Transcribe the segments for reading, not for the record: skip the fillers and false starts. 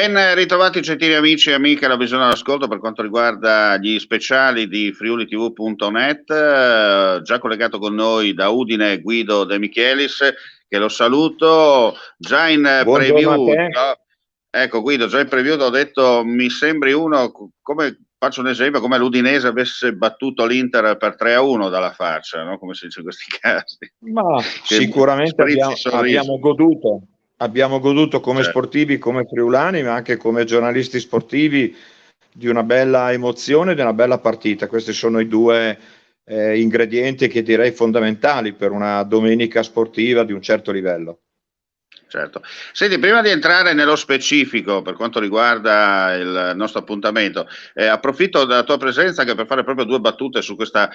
Ben ritrovati gentili amici e amiche alla visione all'ascolto per quanto riguarda gli speciali di friulitv.net. Già collegato con noi da Udine Guido De Michelis, che lo saluto. Già in Buongiorno a preview, te. ecco Guido, già in preview ho detto mi sembri uno, come faccio un esempio, come l'Udinese avesse battuto l'Inter per 3-1 dalla faccia, no? Come si dice in questi casi. Ma Che sicuramente sprizzi sorriso. abbiamo goduto come Cioè, sportivi, come friulani, ma anche come giornalisti sportivi di una bella emozione, di una bella partita. Questi sono i due ingredienti che direi fondamentali per una domenica sportiva di un certo livello. certo. Senti, prima di entrare nello specifico per quanto riguarda il nostro appuntamento, approfitto della tua presenza anche per fare proprio due battute su questa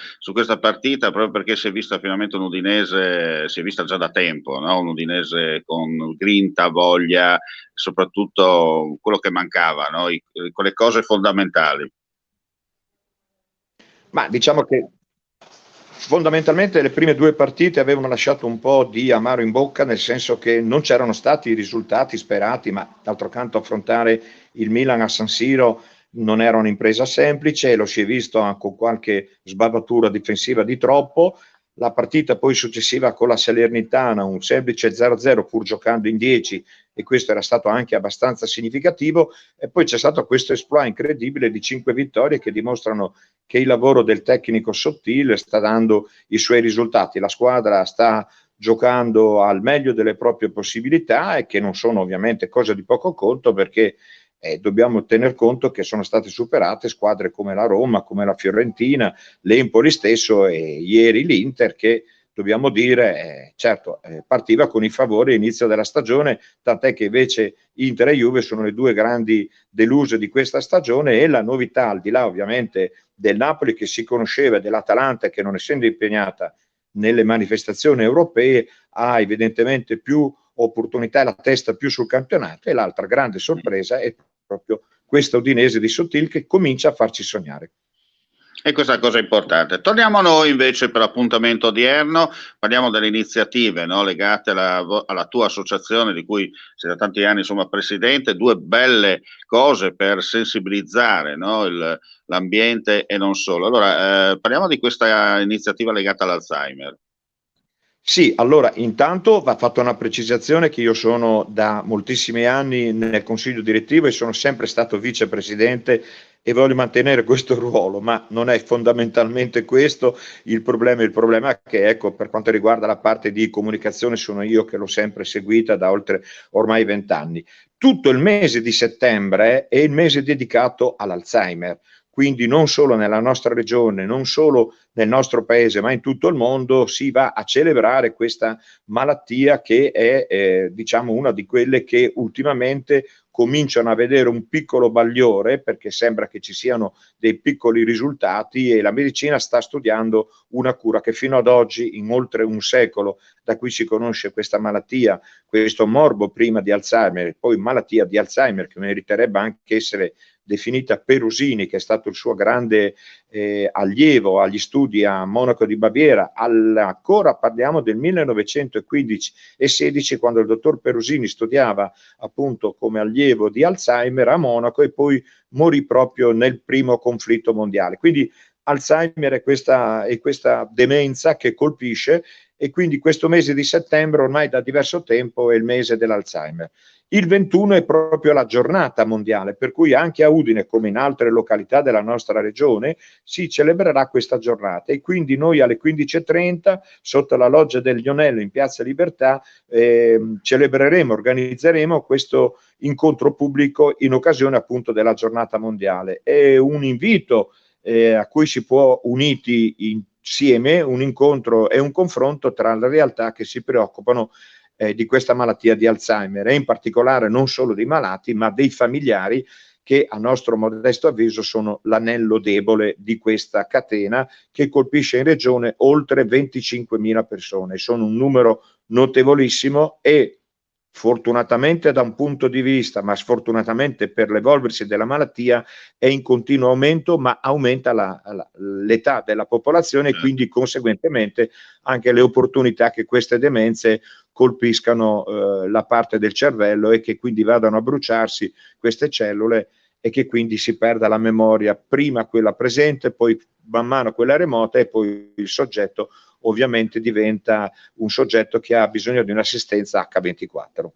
partita, proprio perché si è vista finalmente un Udinese, si è vista già da tempo, no? Un Udinese con grinta, voglia, soprattutto quello che mancava, no? Quelle cose fondamentali. Ma diciamo che fondamentalmente le prime due partite avevano lasciato un po' di amaro in bocca, nel senso che non c'erano stati i risultati sperati, ma d'altro canto affrontare il Milan a San Siro non era un'impresa semplice, lo si è visto anche con qualche sbavatura difensiva di troppo. La partita poi successiva con la Salernitana, un semplice 0-0 pur giocando in 10, e questo era stato anche abbastanza significativo, e poi c'è stato questo exploit incredibile di 5 vittorie che dimostrano che il lavoro del tecnico Sottile sta dando i suoi risultati. La squadra sta giocando al meglio delle proprie possibilità, e che non sono ovviamente cose di poco conto, perché dobbiamo tener conto che sono state superate squadre come la Roma, come la Fiorentina, l'Empoli stesso e ieri l'Inter, che dobbiamo dire, certo, partiva con i favori all'inizio della stagione, tant'è che invece Inter e Juve sono le due grandi deluse di questa stagione, e la novità, al di là ovviamente del Napoli che si conosceva e dell'Atalanta che, non essendo impegnata nelle manifestazioni europee, ha evidentemente più opportunità e la testa più sul campionato, e l'altra grande sorpresa è proprio questa Udinese di Sottil che comincia a farci sognare. E questa è la cosa importante. Torniamo a noi invece per l'appuntamento odierno, parliamo delle iniziative, no, legate alla tua associazione di cui sei da tanti anni insomma presidente, due belle cose per sensibilizzare, no, l'ambiente e non solo. Allora, parliamo di questa iniziativa legata all'Alzheimer. Sì, allora intanto va fatta una precisazione che io sono da moltissimi anni nel consiglio direttivo e sono sempre stato vicepresidente, e voglio mantenere questo ruolo, ma non è fondamentalmente questo il problema. Il problema è che, ecco, per quanto riguarda la parte di comunicazione, sono io che l'ho sempre seguita da oltre ormai 20 anni. Tutto il mese di settembre è il mese dedicato all'Alzheimer. Quindi non solo nella nostra regione, non solo nel nostro paese, ma in tutto il mondo si va a celebrare questa malattia, che è diciamo una di quelle che ultimamente cominciano a vedere un piccolo bagliore, perché sembra che ci siano dei piccoli risultati, e la medicina sta studiando una cura che fino ad oggi, in oltre un secolo da cui si conosce questa malattia, questo morbo prima di Alzheimer e poi malattia di Alzheimer, che meriterebbe anche essere definita Perusini, che è stato il suo grande allievo agli studi a Monaco di Baviera, ancora parliamo del 1915 e 16, quando il dottor Perusini studiava appunto come allievo di Alzheimer a Monaco, e poi morì proprio nel primo conflitto mondiale. Quindi Alzheimer è questa demenza che colpisce, e quindi questo mese di settembre ormai da diverso tempo è il mese dell'Alzheimer. Il 21 è proprio la giornata mondiale, per cui anche a Udine, come in altre località della nostra regione, si celebrerà questa giornata, e quindi noi alle 15:30 sotto la loggia del Lionello in Piazza Libertà celebreremo, organizzeremo questo incontro pubblico in occasione appunto della giornata mondiale. È un invito a cui si può uniti insieme, un incontro e un confronto tra le realtà che si preoccupano di questa malattia di Alzheimer, e in particolare non solo dei malati, ma dei familiari, che a nostro modesto avviso sono l'anello debole di questa catena, che colpisce in regione oltre 25.000 persone. Sono un numero notevolissimo, e fortunatamente da un punto di vista, ma sfortunatamente per l'evolversi della malattia, è in continuo aumento, ma aumenta l'età della popolazione e quindi conseguentemente anche le opportunità che queste demenze colpiscano la parte del cervello e che quindi vadano a bruciarsi queste cellule e che quindi si perda la memoria, prima quella presente, poi man mano quella remota e poi il soggetto ovviamente diventa un soggetto che ha bisogno di un'assistenza H24.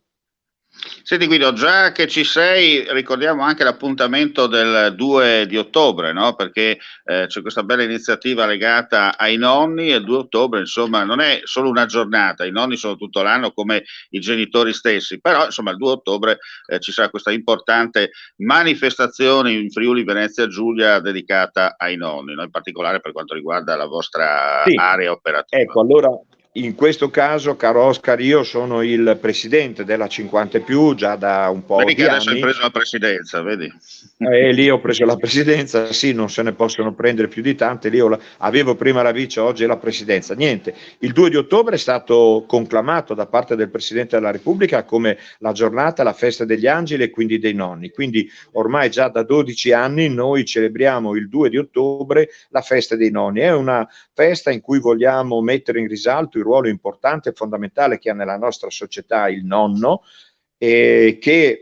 Senti Guido, già che ci sei, ricordiamo anche l'appuntamento del 2 di ottobre, no? Perché c'è questa bella iniziativa legata ai nonni e il 2 ottobre, insomma, non è solo una giornata, i nonni sono tutto l'anno come i genitori stessi, però insomma il 2 ottobre ci sarà questa importante manifestazione in Friuli Venezia Giulia dedicata ai nonni, no? In particolare per quanto riguarda la vostra area operativa. Ecco, allora in questo caso, caro Oscar, io sono il presidente della 50 e più già da un po' Vedi di che adesso anni. hai preso la presidenza, vedi? Lì ho preso la presidenza, sì, non se ne possono prendere più di tante, lì avevo prima la vice, oggi la presidenza. Niente, il 2 di ottobre è stato conclamato da parte del Presidente della Repubblica come la giornata, la festa degli angeli e quindi dei nonni. Quindi ormai già da 12 anni noi celebriamo il 2 di ottobre la festa dei nonni. È una festa in cui vogliamo mettere in risalto il ruolo importante e fondamentale che ha nella nostra società il nonno, che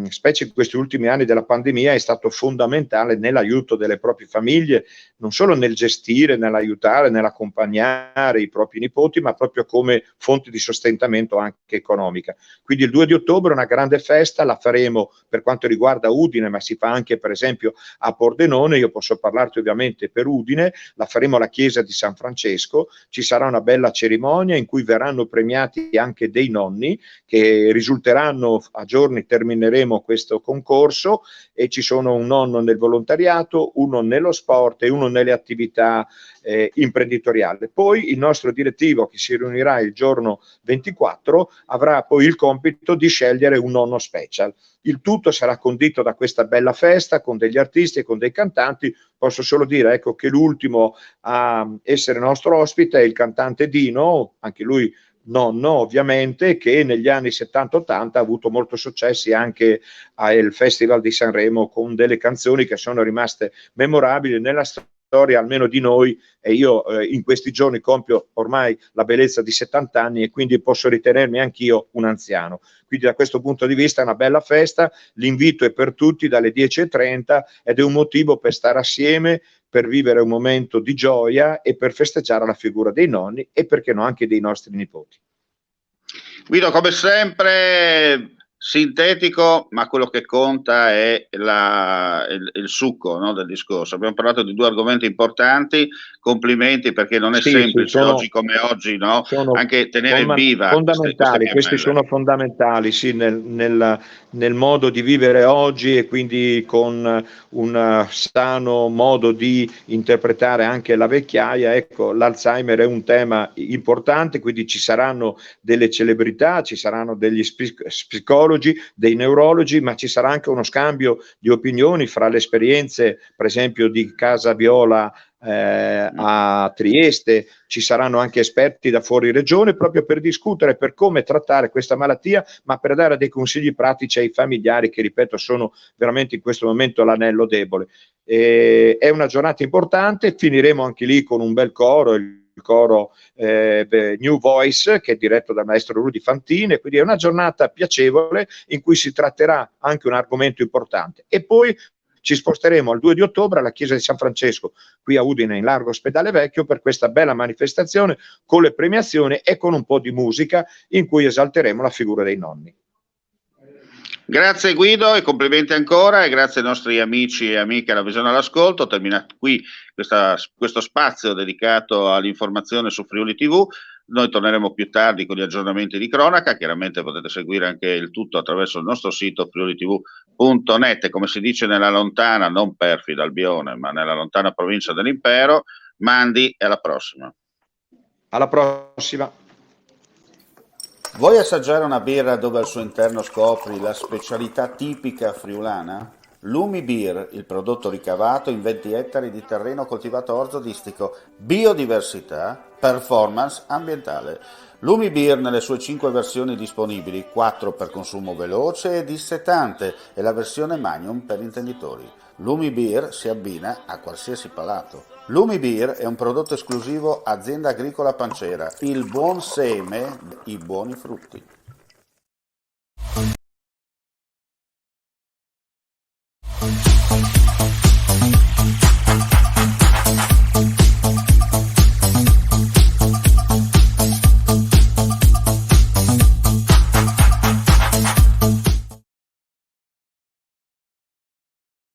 specie in questi ultimi anni della pandemia è stato fondamentale nell'aiuto delle proprie famiglie, non solo nel gestire, nell'aiutare, nell'accompagnare i propri nipoti, ma proprio come fonte di sostentamento anche economica. Quindi il 2 di ottobre è una grande festa, la faremo per quanto riguarda Udine, ma si fa anche per esempio a Pordenone, io posso parlarti ovviamente per Udine, la faremo alla chiesa di San Francesco, ci sarà una bella cerimonia in cui verranno premiati anche dei nonni che risulteranno a giorni, termineremo questo concorso e ci sono un nonno nel volontariato, uno nello sport e uno nelle attività imprenditoriali. Poi il nostro direttivo che si riunirà il giorno 24 avrà poi il compito di scegliere un nonno special. Il tutto sarà condito da questa bella festa con degli artisti e con dei cantanti. Posso solo dire ecco, che l'ultimo a essere nostro ospite è il cantante Dino, anche lui nonno ovviamente, che negli anni 70-80 ha avuto molto successi anche al Festival di Sanremo con delle canzoni che sono rimaste memorabili nella storia almeno di noi, e io in questi giorni compio ormai la bellezza di 70 anni e quindi posso ritenermi anch'io un anziano. Quindi da questo punto di vista è una bella festa, l'invito è per tutti dalle 10:30 ed è un motivo per stare assieme, per vivere un momento di gioia e per festeggiare la figura dei nonni e perché no anche dei nostri nipoti. Guido, come sempre, sintetico, ma quello che conta è il succo, no, del discorso. Abbiamo parlato di due argomenti importanti, complimenti perché non è semplice oggi come oggi, no? Anche tenere viva fondamentali, questi sono fondamentali sì, nel modo di vivere oggi e quindi con un sano modo di interpretare anche la vecchiaia. Ecco, l'Alzheimer è un tema importante, quindi ci saranno delle celebrità, ci saranno degli psicologi, dei neurologi, ma ci sarà anche uno scambio di opinioni fra le esperienze, per esempio di Casa Viola a Trieste, ci saranno anche esperti da fuori regione proprio per discutere per come trattare questa malattia, ma per dare dei consigli pratici ai familiari che, ripeto, sono veramente in questo momento l'anello debole. È una giornata importante, finiremo anche lì con un bel coro, il coro New Voice, che è diretto dal maestro Rudy Fantini, quindi è una giornata piacevole in cui si tratterà anche un argomento importante. E poi ci sposteremo al 2 di ottobre alla chiesa di San Francesco, qui a Udine, in largo Ospedale Vecchio, per questa bella manifestazione con le premiazioni e con un po' di musica in cui esalteremo la figura dei nonni. Grazie Guido e complimenti ancora, e grazie ai nostri amici e amiche alla visione all'ascolto. Termina qui questo spazio dedicato all'informazione su Friuli TV. Noi torneremo più tardi con gli aggiornamenti di cronaca, chiaramente potete seguire anche il tutto attraverso il nostro sito friulitv.net, come si dice nella lontana, non perfida Albione, ma nella lontana provincia dell'impero. Mandi e alla prossima. Alla prossima. Vuoi assaggiare una birra dove al suo interno scopri la specialità tipica friulana? Lumi Beer, il prodotto ricavato in 20 ettari di terreno coltivato orzodistico, biodiversità performance ambientale. Lumibir nelle sue 5 versioni disponibili, 4 per consumo veloce e dissetante e la versione Magnum per intenditori. Lumibir si abbina a qualsiasi palato. Lumibir è un prodotto esclusivo Azienda Agricola Pancera, il buon seme, i buoni frutti.